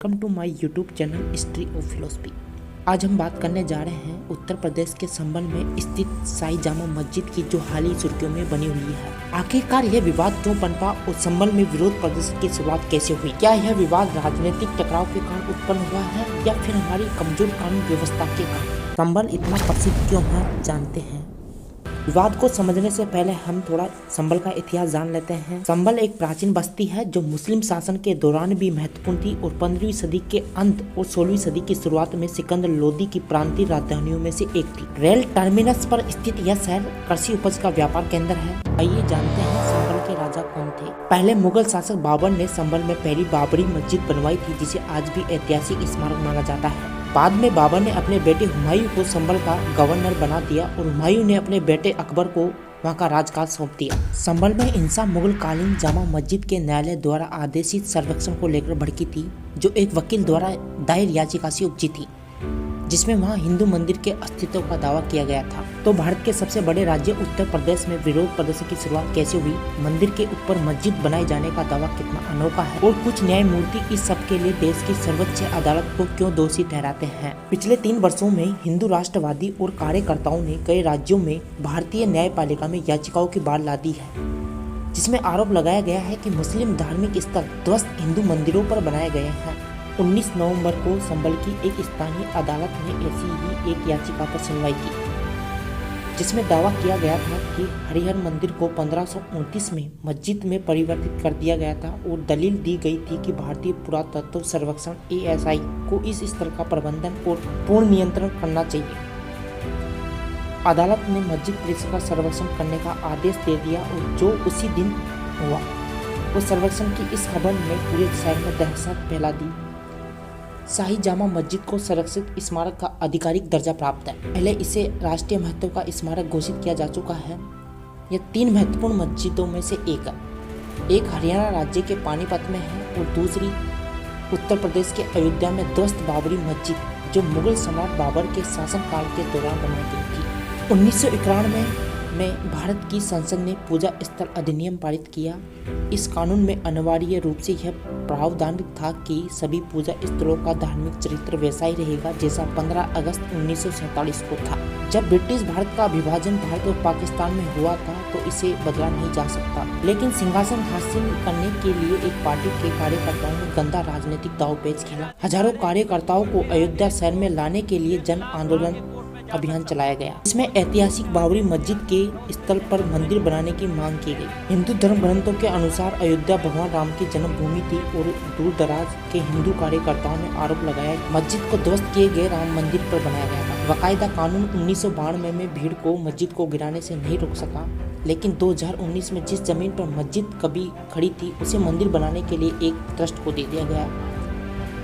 Welcome to my YouTube channel history of philosophy. आज हम बात करने जा रहे हैं उत्तर प्रदेश के संभल में स्थित शाही जामा मस्जिद की, जो हाल ही सुर्खियों में बनी हुई है। आखिरकार यह विवाद क्यों पनपा और संभल में विरोध प्रदर्शन की शुरुआत कैसे हुई? क्या यह विवाद राजनीतिक टकराव के कारण उत्पन्न हुआ है या फिर हमारी कमजोर कानून व्यवस्था के कारण? संभल इतना प्रसिद्ध क्यों है, जानते हैं। विवाद को समझने से पहले हम थोड़ा संभल का इतिहास जान लेते हैं। संभल एक प्राचीन बस्ती है जो मुस्लिम शासन के दौरान भी महत्वपूर्ण थी और 15वीं सदी के अंत और 16वीं सदी की शुरुआत में सिकंदर लोदी की प्रांतीय राजधानियों में से एक थी। रेल टर्मिनस पर स्थित यह शहर कृषि उपज का व्यापार केंद्र है। आइए जानते हैं संभल के राजा कौन थे। पहले मुगल शासक बाबर ने संभल में पहली बाबरी मस्जिद बनवाई थी, जिसे आज भी ऐतिहासिक स्मारक माना जाता है। बाद में बाबर ने अपने बेटे हुमायूं को संभल का गवर्नर बना दिया और हुमायूं ने अपने बेटे अकबर को वहां का राजकाज सौंप दिया। संभल में हिंसा मुगल कालीन जामा मस्जिद के न्यायालय द्वारा आदेशित सर्वेक्षण को लेकर भड़की थी, जो एक वकील द्वारा दायर याचिका से उपजी थी, जिसमें वहां हिंदू मंदिर के अस्तित्व का दावा किया गया था। तो भारत के सबसे बड़े राज्य उत्तर प्रदेश में विरोध प्रदर्शन की शुरुआत कैसे हुई? मंदिर के ऊपर मस्जिद बनाए जाने का दावा कितना अनोखा है और कुछ न्यायमूर्ति इस सब के लिए देश की सर्वोच्च अदालत को क्यों दोषी ठहराते हैं? पिछले 3 वर्षों में हिंदू राष्ट्रवादी और कार्यकर्ताओं ने कई राज्यों में भारतीय न्यायपालिका में याचिकाओं की बाढ़ ला दी है, जिसमें आरोप लगाया गया है कि मुस्लिम धार्मिक स्थल ध्वस्त हिंदू मंदिरों पर बनाए गए हैं। 19 नवंबर को संभल की एक स्थानीय अदालत ने ऐसी ही एक याचिका पर सुनवाई की, जिसमें दावा किया गया था कि हरिहर मंदिर को 1529 में मस्जिद में परिवर्तित कर दिया गया था और दलील दी गई थी कि भारतीय पुरातत्व सर्वेक्षण ASI को इस स्थल का प्रबंधन और पूर्ण नियंत्रण करना चाहिए। अदालत ने मस्जिद परिसर का सर्वेक्षण करने का आदेश दे दिया और जो उसी दिन हुआ। वो सर्वेक्षण की इस खबर ने पूरे शहर में दहशत फैला दी। शाही जामा मस्जिद को संरक्षित स्मारक का आधिकारिक दर्जा प्राप्त है। पहले इसे राष्ट्रीय महत्व का स्मारक घोषित किया जा चुका है। यह 3 महत्वपूर्ण मस्जिदों में से एक है। एक हरियाणा राज्य के पानीपत में है और दूसरी उत्तर प्रदेश के अयोध्या में ध्वस्त बाबरी मस्जिद, जो मुगल सम्राट बाबर के शासनकाल के दौरान बनाई गई थी। 1991 में भारत की संसद ने पूजा स्थल अधिनियम पारित किया। इस कानून में अनिवार्य रूप से यह प्रावधान था कि सभी पूजा स्थलों का धार्मिक चरित्र वैसा ही रहेगा जैसा 15 अगस्त 1947 को था। जब ब्रिटिश भारत का विभाजन भारत और पाकिस्तान में हुआ था तो इसे बदला नहीं जा सकता, लेकिन सिंहासन हासिल करने के लिए एक पार्टी के कार्यकर्ताओं ने गंदा राजनीतिक दांवपेच खेला। हजारों कार्यकर्ताओं को अयोध्या शहर में लाने के लिए जन आंदोलन अभियान चलाया गया। इसमें ऐतिहासिक बाबरी मस्जिद के स्थल पर मंदिर बनाने की मांग की गई। हिंदू धर्म ग्रंथों के अनुसार अयोध्या भगवान राम की जन्मभूमि थी और दूर दराज के हिंदू कार्यकर्ताओं ने आरोप लगाया कि मस्जिद को ध्वस्त किए गए राम मंदिर पर बनाया गया था। बाकायदा कानून 1992 में भीड़ को मस्जिद को गिराने से नहीं रोक सका, लेकिन 2019 में जिस जमीन पर मस्जिद कभी खड़ी थी उसे मंदिर बनाने के लिए एक ट्रस्ट को दे दिया गया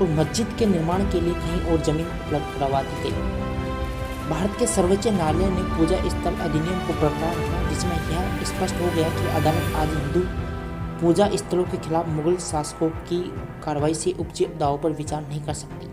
और मस्जिद के निर्माण के लिए कहीं और जमीन उपलब्ध करवा दी गई। भारत के सर्वोच्च न्यायालय ने पूजा स्थल अधिनियम को बरकरार रखा, जिसमें यह स्पष्ट हो गया कि अदालत आज हिंदू पूजा स्थलों के खिलाफ मुगल शासकों की कार्रवाई से उपजे दावों पर विचार नहीं कर सकती।